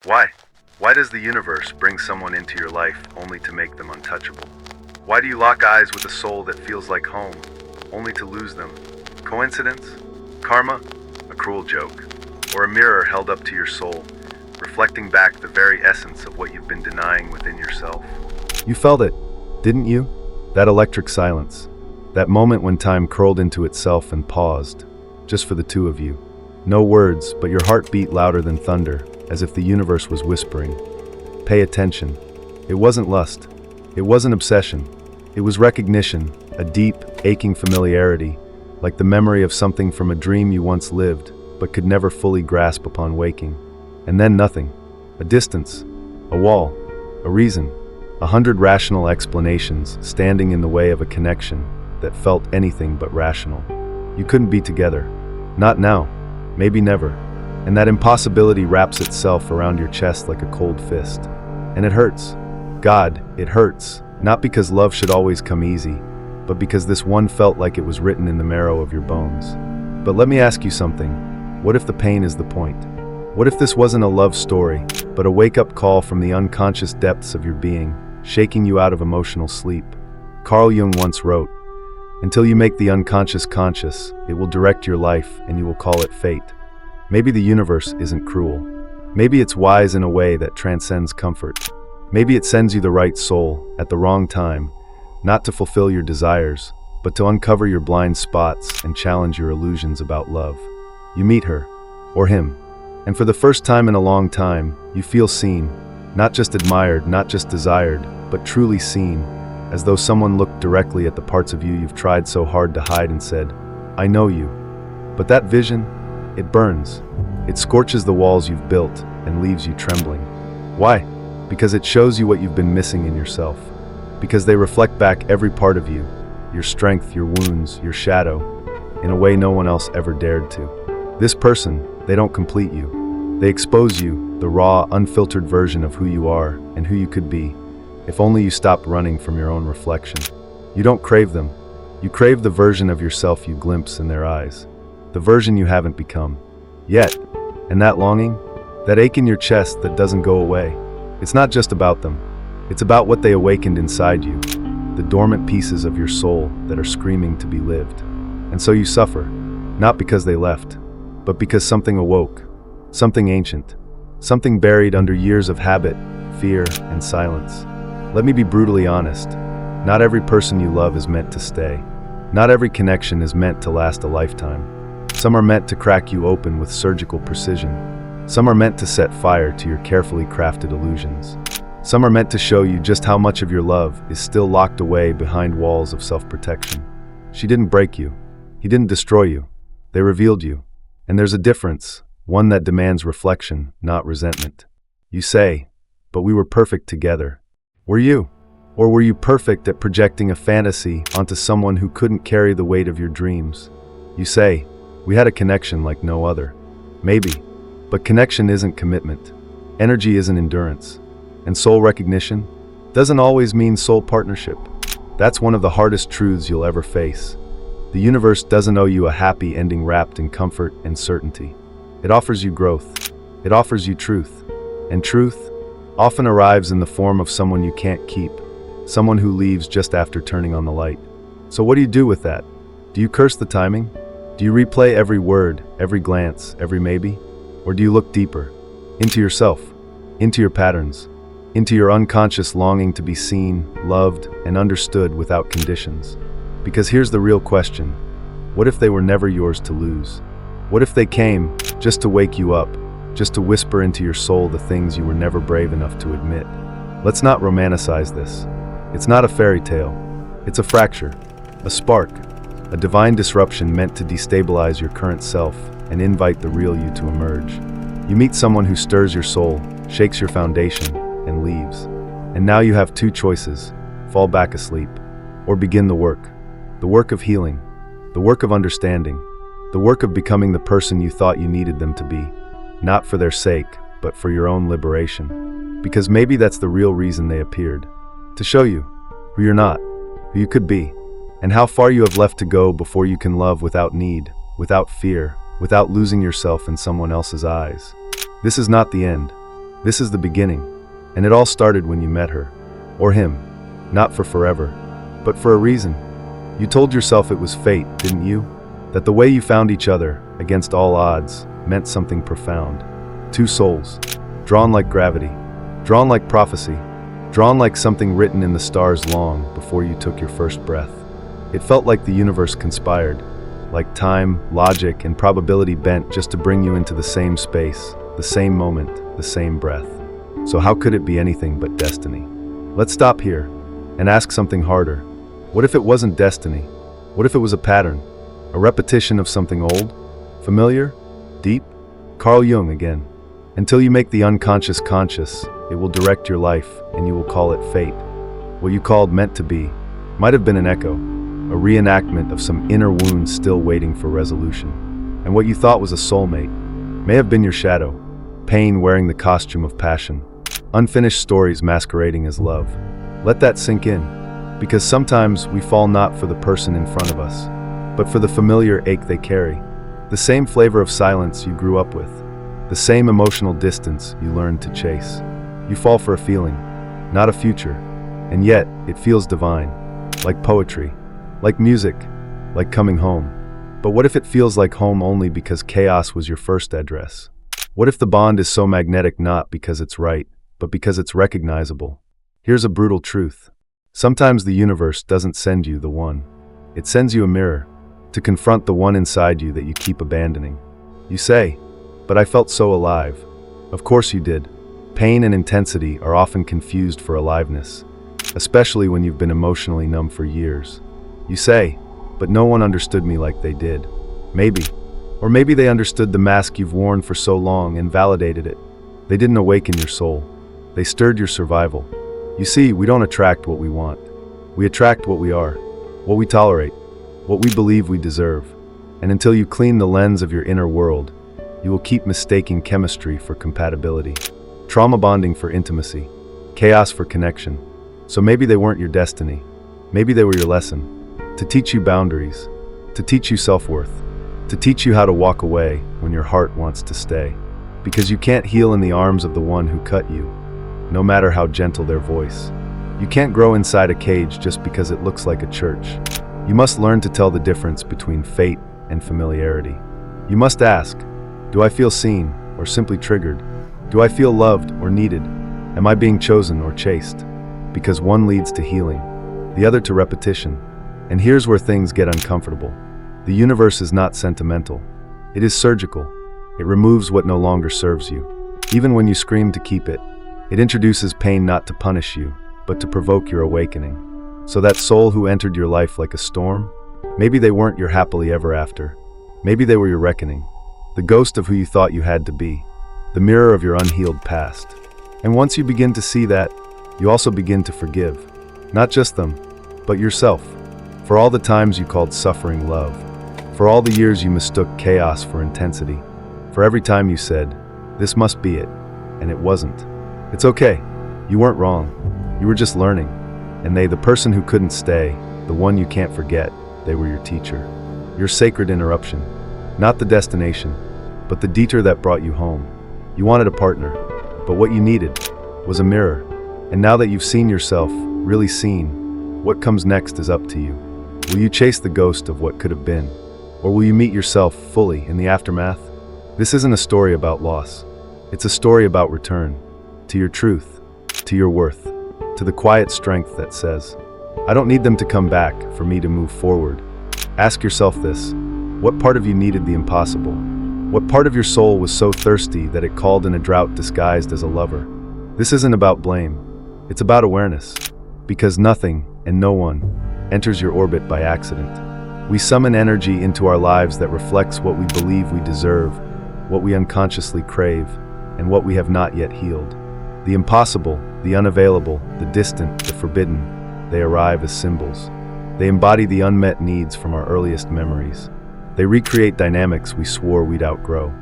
Why? Why does the universe bring someone into your life only to make them untouchable? Why do you lock eyes with a soul that feels like home, only to lose them? Coincidence? Karma? A cruel joke? Or a mirror held up to your soul, reflecting back the very essence of what you've been denying within yourself? You felt it, didn't you? That electric silence. That moment when time curled into itself and paused, just for the two of you. No words, but your heart beat louder than thunder, as if the universe was whispering. Pay attention. It wasn't lust. It wasn't obsession. It was recognition, a deep, aching familiarity, like the memory of something from a dream you once lived, but could never fully grasp upon waking. And then nothing. A distance. A wall. A reason. 100 rational explanations standing in the way of a connection that felt anything but rational. You couldn't be together. Not now. Maybe never. And that impossibility wraps itself around your chest like a cold fist. And it hurts. God, it hurts. Not because love should always come easy, but because this one felt like it was written in the marrow of your bones. But let me ask you something. What if the pain is the point? What if this wasn't a love story, but a wake-up call from the unconscious depths of your being, shaking you out of emotional sleep? Carl Jung once wrote, "Until you make the unconscious conscious, it will direct your life and you will call it fate." Maybe the universe isn't cruel. Maybe it's wise in a way that transcends comfort. Maybe it sends you the right soul at the wrong time, not to fulfill your desires, but to uncover your blind spots and challenge your illusions about love. You meet her, or him, and for the first time in a long time, you feel seen, not just admired, not just desired, but truly seen, as though someone looked directly at the parts of you you've tried so hard to hide and said, "I know you." But that vision, it burns. It scorches the walls you've built and leaves you trembling. Why? Because it shows you what you've been missing in yourself. Because they reflect back every part of you, your strength, your wounds, your shadow, in a way no one else ever dared to. This person, they don't complete you. They expose you, the raw, unfiltered version of who you are and who you could be, if only you stopped running from your own reflection. You don't crave them. You crave the version of yourself you glimpse in their eyes. The version you haven't become. Yet. And that longing, that ache in your chest that doesn't go away, it's not just about them. It's about what they awakened inside you, the dormant pieces of your soul that are screaming to be lived. And so you suffer, not because they left, but because something awoke, something ancient, something buried under years of habit, fear, and silence. Let me be brutally honest. Not every person you love is meant to stay. Not every connection is meant to last a lifetime. Some are meant to crack you open with surgical precision. Some are meant to set fire to your carefully crafted illusions. Some are meant to show you just how much of your love is still locked away behind walls of self-protection. She didn't break you. He didn't destroy you. They revealed you. And there's a difference, one that demands reflection, not resentment. You say, "But we were perfect together." Were you? Or were you perfect at projecting a fantasy onto someone who couldn't carry the weight of your dreams? You say, "We had a connection like no other." Maybe. But connection isn't commitment. Energy isn't endurance. And soul recognition doesn't always mean soul partnership. That's one of the hardest truths you'll ever face. The universe doesn't owe you a happy ending wrapped in comfort and certainty. It offers you growth. It offers you truth. And truth often arrives in the form of someone you can't keep, someone who leaves just after turning on the light. So what do you do with that? Do you curse the timing? Do you replay every word, every glance, every maybe? Or do you look deeper, into yourself, into your patterns, into your unconscious longing to be seen, loved, and understood without conditions? Because here's the real question. What if they were never yours to lose? What if they came just to wake you up, just to whisper into your soul the things you were never brave enough to admit? Let's not romanticize this. It's not a fairy tale. It's a fracture, a spark, a divine disruption meant to destabilize your current self and invite the real you to emerge. You meet someone who stirs your soul, shakes your foundation, and leaves. And now you have two choices: fall back asleep, or begin the work of healing, the work of understanding, the work of becoming the person you thought you needed them to be, not for their sake, but for your own liberation. Because maybe that's the real reason they appeared, to show you who you're not, who you could be, and how far you have left to go before you can love without need, without fear, without losing yourself in someone else's eyes. This is not the end. This is the beginning, and it all started when you met her. Or him. Not for forever, but for a reason. You told yourself it was fate, didn't you? That the way you found each other, against all odds, meant something profound. Two souls, drawn like gravity, drawn like prophecy, drawn like something written in the stars long before you took your first breath. It felt like the universe conspired, like time, logic, and probability bent just to bring you into the same space, the same moment, the same breath. So how could it be anything but destiny? Let's stop here and ask something harder. What if it wasn't destiny? What if it was a pattern? A repetition of something old? Familiar? Deep? Carl Jung again. Until you make the unconscious conscious, it will direct your life, and you will call it fate. What you called meant to be might have been an echo, a reenactment of some inner wound still waiting for resolution. And what you thought was a soulmate may have been your shadow, pain wearing the costume of passion, unfinished stories masquerading as love. Let that sink in, because sometimes we fall not for the person in front of us, but for the familiar ache they carry, the same flavor of silence you grew up with, the same emotional distance you learned to chase. You fall for a feeling, not a future, and yet it feels divine, like poetry, like music, like coming home. But what if it feels like home only because chaos was your first address? What if the bond is so magnetic not because it's right, but because it's recognizable? Here's a brutal truth. Sometimes the universe doesn't send you the one. It sends you a mirror, to confront the one inside you that you keep abandoning. You say, "But I felt so alive." Of course you did. Pain and intensity are often confused for aliveness, especially when you've been emotionally numb for years. You say, "But no one understood me like they did." Maybe. Or maybe they understood the mask you've worn for so long and validated it. They didn't awaken your soul. They stirred your survival. You see, we don't attract what we want. We attract what we are, what we tolerate, what we believe we deserve. And until you clean the lens of your inner world, you will keep mistaking chemistry for compatibility, trauma bonding for intimacy, chaos for connection. So maybe they weren't your destiny. Maybe they were your lesson, to teach you boundaries, to teach you self-worth, to teach you how to walk away when your heart wants to stay. Because you can't heal in the arms of the one who cut you, no matter how gentle their voice. You can't grow inside a cage just because it looks like a church. You must learn to tell the difference between fate and familiarity. You must ask, do I feel seen or simply triggered? Do I feel loved or needed? Am I being chosen or chased? Because one leads to healing, the other to repetition. And here's where things get uncomfortable. The universe is not sentimental. It is surgical. It removes what no longer serves you. Even when you scream to keep it, it introduces pain not to punish you, but to provoke your awakening. So that soul who entered your life like a storm, maybe they weren't your happily ever after. Maybe they were your reckoning, the ghost of who you thought you had to be, the mirror of your unhealed past. And once you begin to see that, you also begin to forgive. Not just them, but yourself. For all the times you called suffering love. For all the years you mistook chaos for intensity. For every time you said, "This must be it," and it wasn't. It's okay. You weren't wrong. You were just learning. And they, the person who couldn't stay, the one you can't forget, they were your teacher. Your sacred interruption. Not the destination, but the detour that brought you home. You wanted a partner, but what you needed was a mirror. And now that you've seen yourself, really seen, what comes next is up to you. Will you chase the ghost of what could have been? Or will you meet yourself fully in the aftermath? This isn't a story about loss. It's a story about return. To your truth, to your worth, to the quiet strength that says, "I don't need them to come back for me to move forward." Ask yourself this: what part of you needed the impossible? What part of your soul was so thirsty that it called in a drought disguised as a lover? This isn't about blame. It's about awareness. Because nothing and no one enters your orbit by accident. We summon energy into our lives that reflects what we believe we deserve, what we unconsciously crave, and what we have not yet healed. The impossible, the unavailable, the distant, the forbidden, they arrive as symbols. They embody the unmet needs from our earliest memories. They recreate dynamics we swore we'd outgrow.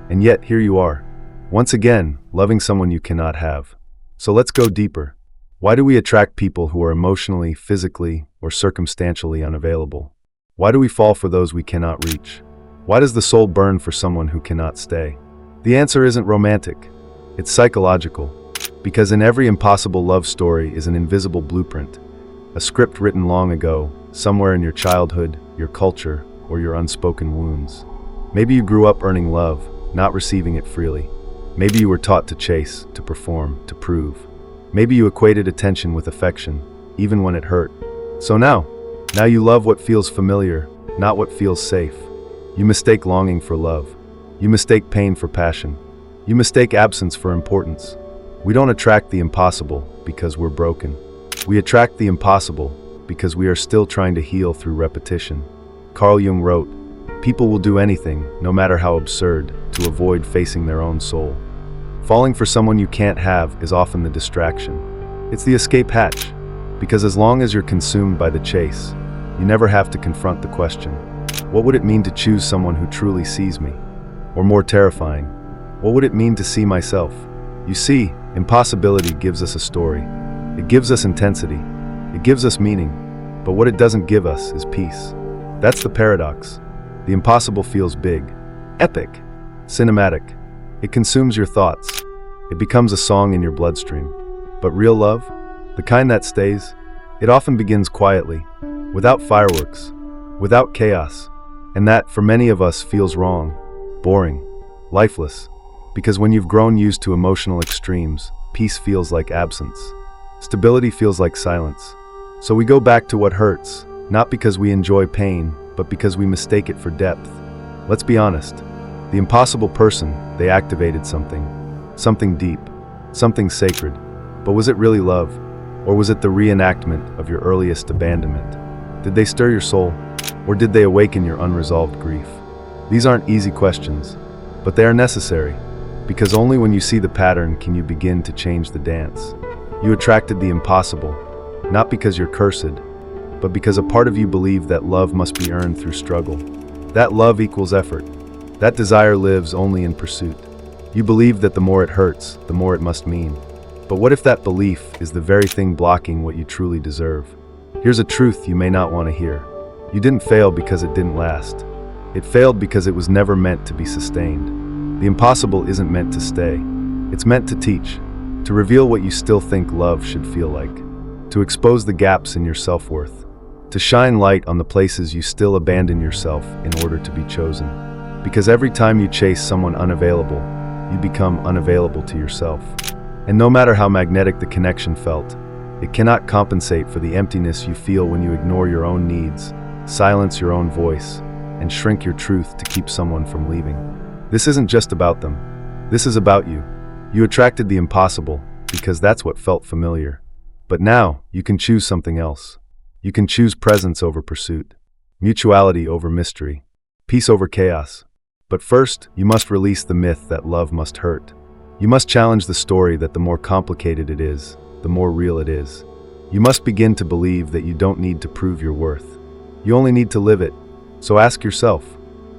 And yet, here you are, once again, loving someone you cannot have. So let's go deeper. Why do we attract people who are emotionally, physically, or circumstantially unavailable? Why do we fall for those we cannot reach? Why does the soul burn for someone who cannot stay? The answer isn't romantic. It's psychological. Because in every impossible love story is an invisible blueprint, a script written long ago, somewhere in your childhood, your culture, or your unspoken wounds. Maybe you grew up earning love, not receiving it freely. Maybe you were taught to chase, to perform, to prove. Maybe you equated attention with affection, even when it hurt. So now you love what feels familiar, not what feels safe. You mistake longing for love. You mistake pain for passion. You mistake absence for importance. We don't attract the impossible because we're broken. We attract the impossible because we are still trying to heal through repetition. Carl Jung wrote, "People will do anything, no matter how absurd, to avoid facing their own soul." Falling for someone you can't have is often the distraction. It's the escape hatch, because as long as you're consumed by the chase, you never have to confront the question, what would it mean to choose someone who truly sees me? Or more terrifying, what would it mean to see myself? You see, impossibility gives us a story. It gives us intensity. It gives us meaning. But what it doesn't give us is peace. That's the paradox. The impossible feels big, epic, cinematic. It consumes your thoughts. It becomes a song in your bloodstream. But real love, the kind that stays, it often begins quietly, without fireworks, without chaos. And that, for many of us, feels wrong, boring, lifeless. Because when you've grown used to emotional extremes, peace feels like absence. Stability feels like silence. So we go back to what hurts, not because we enjoy pain, but because we mistake it for depth. Let's be honest. The impossible person, they activated something deep, something sacred. But was it really love? Or was it the reenactment of your earliest abandonment? Did they stir your soul? Or did they awaken your unresolved grief? These aren't easy questions, but they are necessary, because only when you see the pattern can you begin to change the dance. You attracted the impossible, not because you're cursed, but because a part of you believed that love must be earned through struggle. That love equals effort. That desire lives only in pursuit. You believe that the more it hurts, the more it must mean. But what if that belief is the very thing blocking what you truly deserve? Here's a truth you may not want to hear. You didn't fail because it didn't last. It failed because it was never meant to be sustained. The impossible isn't meant to stay. It's meant to teach, to reveal what you still think love should feel like, to expose the gaps in your self-worth, to shine light on the places you still abandon yourself in order to be chosen. Because every time you chase someone unavailable, you become unavailable to yourself. And no matter how magnetic the connection felt, it cannot compensate for the emptiness you feel when you ignore your own needs, silence your own voice, and shrink your truth to keep someone from leaving. This isn't just about them. This is about you. You attracted the impossible because that's what felt familiar. But now, you can choose something else. You can choose presence over pursuit, mutuality over mystery, peace over chaos. But first, you must release the myth that love must hurt. You must challenge the story that the more complicated it is, the more real it is. You must begin to believe that you don't need to prove your worth. You only need to live it. So ask yourself,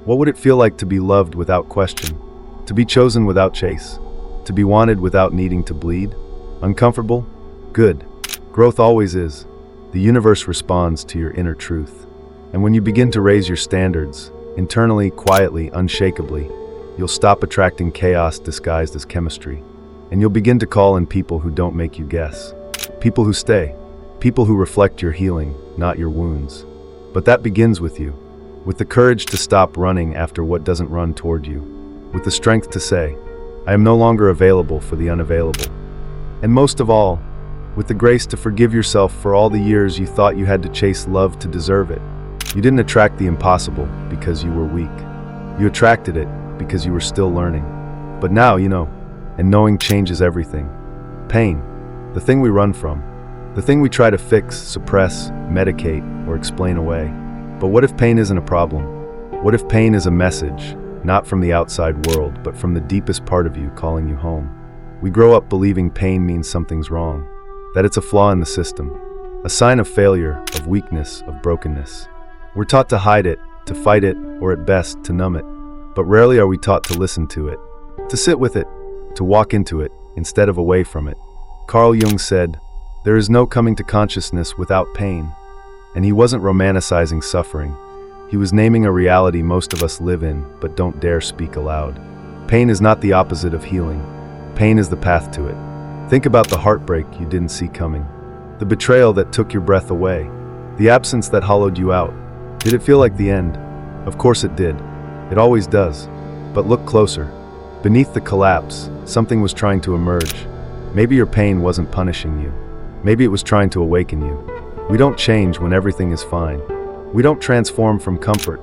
what would it feel like to be loved without question? To be chosen without chase? To be wanted without needing to bleed? Uncomfortable? Good. Growth always is. The universe responds to your inner truth. And when you begin to raise your standards, internally, quietly, unshakably, you'll stop attracting chaos disguised as chemistry. And you'll begin to call in people who don't make you guess. People who stay. People who reflect your healing, not your wounds. But that begins with you. With the courage to stop running after what doesn't run toward you. With the strength to say, I am no longer available for the unavailable. And most of all, with the grace to forgive yourself for all the years you thought you had to chase love to deserve it. You didn't attract the impossible because you were weak. You attracted it because you were still learning. But now you know, and knowing changes everything. Pain, the thing we run from, the thing we try to fix, suppress, medicate, or explain away. But what if pain isn't a problem? What if pain is a message, not from the outside world, but from the deepest part of you calling you home? We grow up believing pain means something's wrong, that it's a flaw in the system, a sign of failure, of weakness, of brokenness. We're taught to hide it, to fight it, or at best, to numb it. But rarely are we taught to listen to it, to sit with it, to walk into it, instead of away from it. Carl Jung said, "There is no coming to consciousness without pain." And he wasn't romanticizing suffering. He was naming a reality most of us live in, but don't dare speak aloud. Pain is not the opposite of healing. Pain is the path to it. Think about the heartbreak you didn't see coming, the betrayal that took your breath away, the absence that hollowed you out. Did it feel like the end? Of course it did. It always does. But look closer. Beneath the collapse, something was trying to emerge. Maybe your pain wasn't punishing you. Maybe it was trying to awaken you. We don't change when everything is fine. We don't transform from comfort.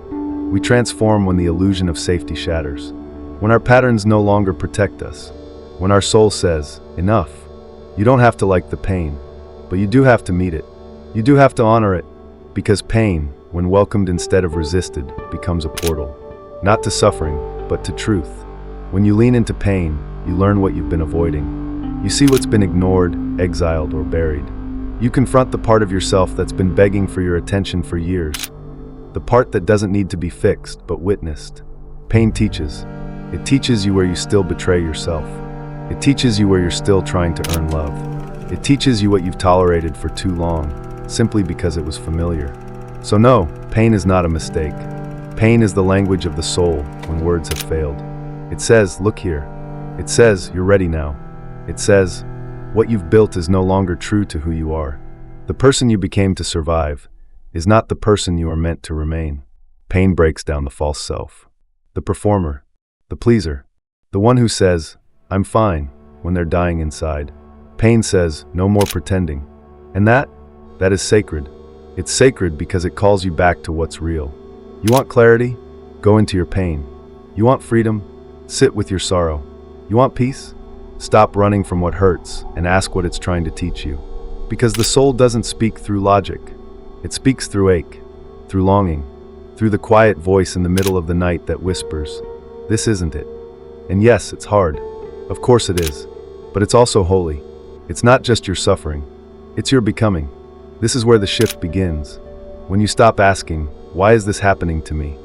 We transform when the illusion of safety shatters. When our patterns no longer protect us. When our soul says, enough. You don't have to like the pain, but you do have to meet it. You do have to honor it, because pain, when welcomed instead of resisted, becomes a portal. Not to suffering, but to truth. When you lean into pain, you learn what you've been avoiding. You see what's been ignored, exiled, or buried. You confront the part of yourself that's been begging for your attention for years. The part that doesn't need to be fixed, but witnessed. Pain teaches. It teaches you where you still betray yourself. It teaches you where you're still trying to earn love. It teaches you what you've tolerated for too long, simply because it was familiar. So no, pain is not a mistake. Pain is the language of the soul when words have failed. It says, look here. It says, you're ready now. It says, what you've built is no longer true to who you are. The person you became to survive is not the person you are meant to remain. Pain breaks down the false self. The performer, the pleaser, the one who says, I'm fine, when they're dying inside. Pain says, no more pretending. And that is sacred. It's sacred because it calls you back to what's real. You want clarity? Go into your pain. You want freedom? Sit with your sorrow. You want peace? Stop running from what hurts and ask what it's trying to teach you. Because the soul doesn't speak through logic. It speaks through ache, through longing, through the quiet voice in the middle of the night that whispers, this isn't it. And yes, it's hard. Of course it is. But it's also holy. It's not just your suffering. It's your becoming. This is where the shift begins. When you stop asking, why is this happening to me?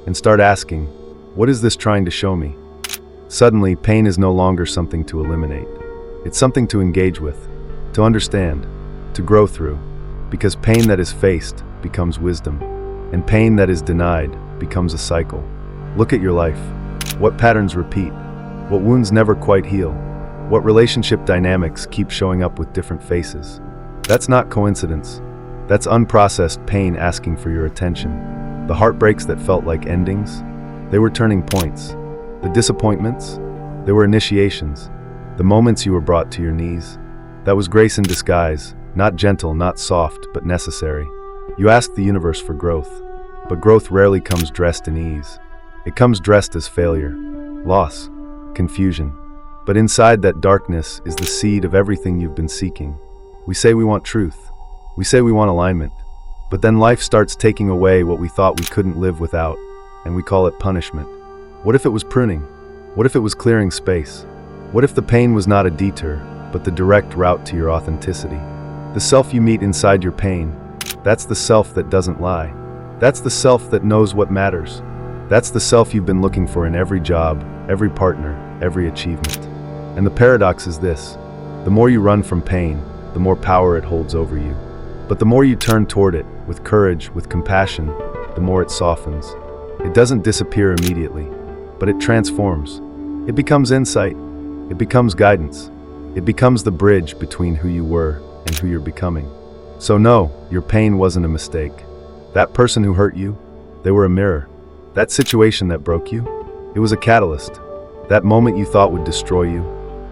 And start asking, what is this trying to show me? Suddenly, pain is no longer something to eliminate. It's something to engage with, to understand, to grow through. Because pain that is faced becomes wisdom, and pain that is denied becomes a cycle. Look at your life. What patterns repeat? What wounds never quite heal? What relationship dynamics keep showing up with different faces? That's not coincidence. That's unprocessed pain asking for your attention. The heartbreaks that felt like endings, they were turning points. The disappointments, they were initiations. The moments you were brought to your knees, that was grace in disguise, not gentle, not soft, but necessary. You asked the universe for growth, but growth rarely comes dressed in ease. It comes dressed as failure, loss, confusion. But inside that darkness is the seed of everything you've been seeking. We say we want truth. We say we want alignment. But then life starts taking away what we thought we couldn't live without, and we call it punishment. What if it was pruning? What if it was clearing space? What if the pain was not a detour, but the direct route to your authenticity? The self you meet inside your pain, that's the self that doesn't lie. That's the self that knows what matters. That's the self you've been looking for in every job, every partner, every achievement. And the paradox is this: the more you run from pain, the more power it holds over you. But the more you turn toward it, with courage, with compassion, the more it softens. It doesn't disappear immediately, but it transforms. It becomes insight. It becomes guidance. It becomes the bridge between who you were and who you're becoming. So no, your pain wasn't a mistake. That person who hurt you, they were a mirror. That situation that broke you, it was a catalyst. That moment you thought would destroy you,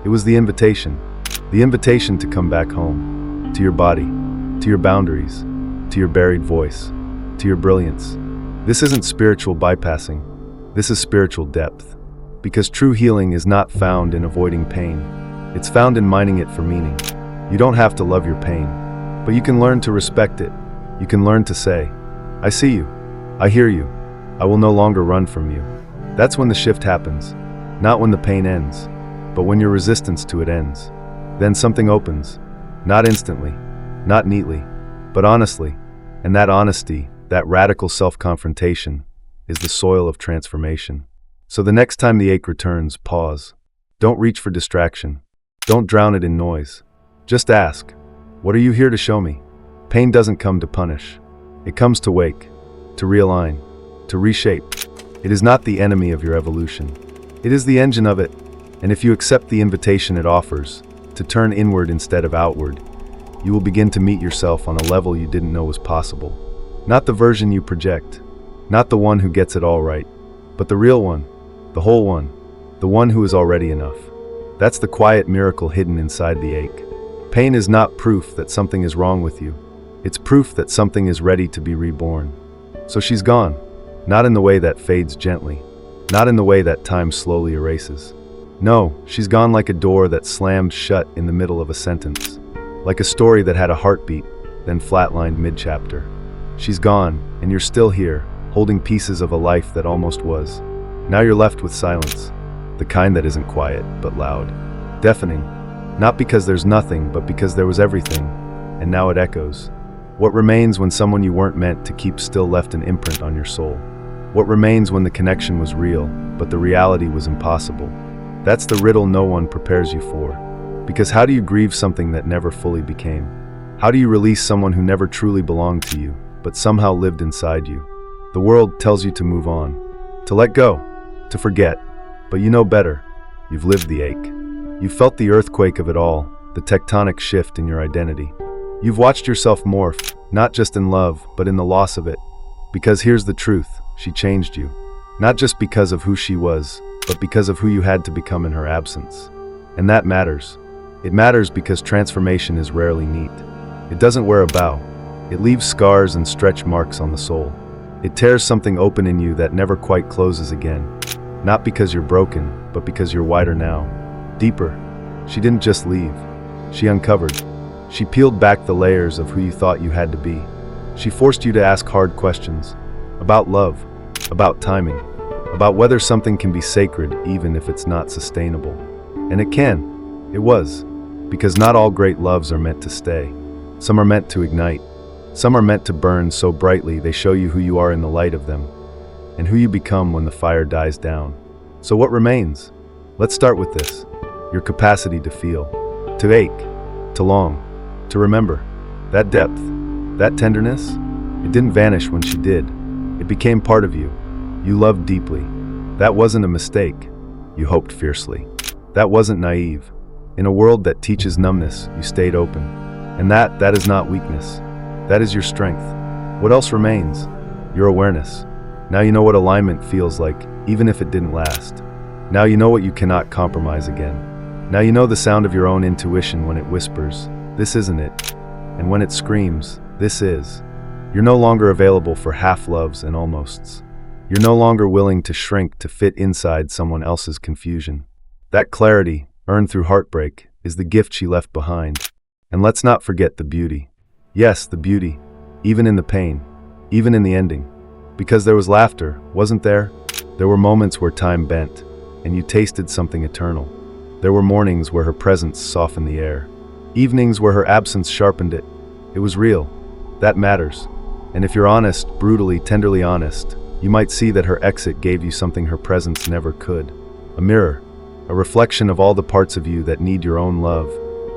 it was the invitation to come back home, to your body, to your boundaries, to your buried voice, to your brilliance. This isn't spiritual bypassing. This is spiritual depth. Because true healing is not found in avoiding pain. It's found in mining it for meaning. You don't have to love your pain, but you can learn to respect it. You can learn to say, I see you. I hear you. I will no longer run from you. That's when the shift happens. Not when the pain ends, but when your resistance to it ends. Then something opens. Not instantly, not neatly, but honestly. And that honesty, that radical self-confrontation, is the soil of transformation. So the next time the ache returns, pause. Don't reach for distraction. Don't drown it in noise. Just ask, what are you here to show me? Pain doesn't come to punish. It comes to wake, to realign, to reshape. It is not the enemy of your evolution. It is the engine of it. And if you accept the invitation it offers, to turn inward instead of outward, you will begin to meet yourself on a level you didn't know was possible. Not the version you project, not the one who gets it all right, but the real one, the whole one, the one who is already enough. That's the quiet miracle hidden inside the ache. Pain is not proof that something is wrong with you. It's proof that something is ready to be reborn. So she's gone, not in the way that fades gently, not in the way that time slowly erases. No, she's gone like a door that slammed shut in the middle of a sentence, like a story that had a heartbeat, then flatlined mid-chapter. She's gone, and you're still here, holding pieces of a life that almost was. Now you're left with silence, the kind that isn't quiet, but loud. Deafening, not because there's nothing, but because there was everything, and now it echoes. What remains when someone you weren't meant to keep still left an imprint on your soul? What remains when the connection was real, but the reality was impossible? That's the riddle no one prepares you for. Because how do you grieve something that never fully became? How do you release someone who never truly belonged to you, but somehow lived inside you? The world tells you to move on, to let go, to forget, but you know better. You've lived the ache. You've felt the earthquake of it all, the tectonic shift in your identity. You've watched yourself morph, not just in love, but in the loss of it. Because here's the truth, she changed you. Not just because of who she was, but because of who you had to become in her absence. And that matters. It matters because transformation is rarely neat. It doesn't wear a bow. It leaves scars and stretch marks on the soul. It tears something open in you that never quite closes again. Not because you're broken, but because you're wider now. Deeper. She didn't just leave. She uncovered. She peeled back the layers of who you thought you had to be. She forced you to ask hard questions. About love. About timing. About whether something can be sacred even if it's not sustainable. And it can. It was. Because not all great loves are meant to stay. Some are meant to ignite. Some are meant to burn so brightly they show you who you are in the light of them, and who you become when the fire dies down. So what remains? Let's start with this. Your capacity to feel, to ache, to long, to remember. That depth, that tenderness, it didn't vanish when she did. It became part of you. You loved deeply. That wasn't a mistake. You hoped fiercely. That wasn't naive. In a world that teaches numbness, you stayed open. And that is not weakness. That is your strength. What else remains? Your awareness. Now you know what alignment feels like, even if it didn't last. Now you know what you cannot compromise again. Now you know the sound of your own intuition when it whispers, "This isn't it." And when it screams, "This is." You're no longer available for half-loves and almosts. You're no longer willing to shrink to fit inside someone else's confusion. That clarity, earned through heartbreak, is the gift she left behind. And let's not forget the beauty. Yes, the beauty, even in the pain, even in the ending. Because there was laughter, wasn't there? There were moments where time bent, and you tasted something eternal. There were mornings where her presence softened the air. Evenings where her absence sharpened it. It was real. That matters. And if you're honest, brutally, tenderly honest, you might see that her exit gave you something her presence never could. A mirror, a reflection of all the parts of you that need your own love,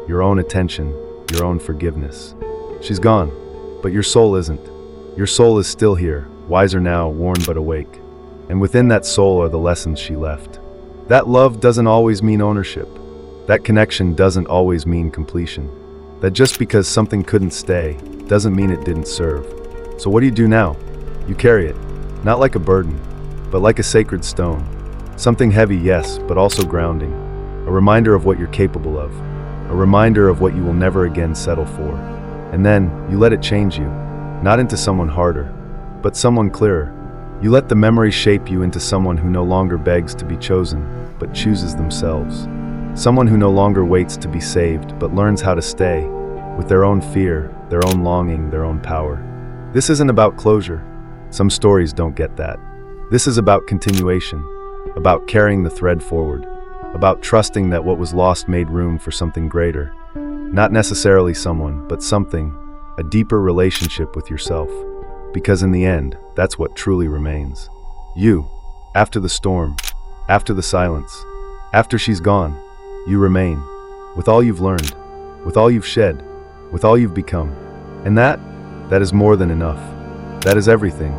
your own attention, your own forgiveness. She's gone, but your soul isn't. Your soul is still here, wiser now, worn but awake. And within that soul are the lessons she left. That love doesn't always mean ownership. That connection doesn't always mean completion. That just because something couldn't stay, doesn't mean it didn't serve. So what do you do now? You carry it, not like a burden, but like a sacred stone. Something heavy, yes, but also grounding. A reminder of what you're capable of. A reminder of what you will never again settle for. And then, you let it change you. Not into someone harder, but someone clearer. You let the memory shape you into someone who no longer begs to be chosen, but chooses themselves. Someone who no longer waits to be saved, but learns how to stay, with their own fear, their own longing, their own power. This isn't about closure. Some stories don't get that. This is about continuation, about carrying the thread forward, about trusting that what was lost made room for something greater. Not necessarily someone, but something, a deeper relationship with yourself. Because in the end, that's what truly remains. You, after the storm, after the silence, after she's gone, you remain, with all you've learned, with all you've shed, with all you've become. And that is more than enough. That is everything.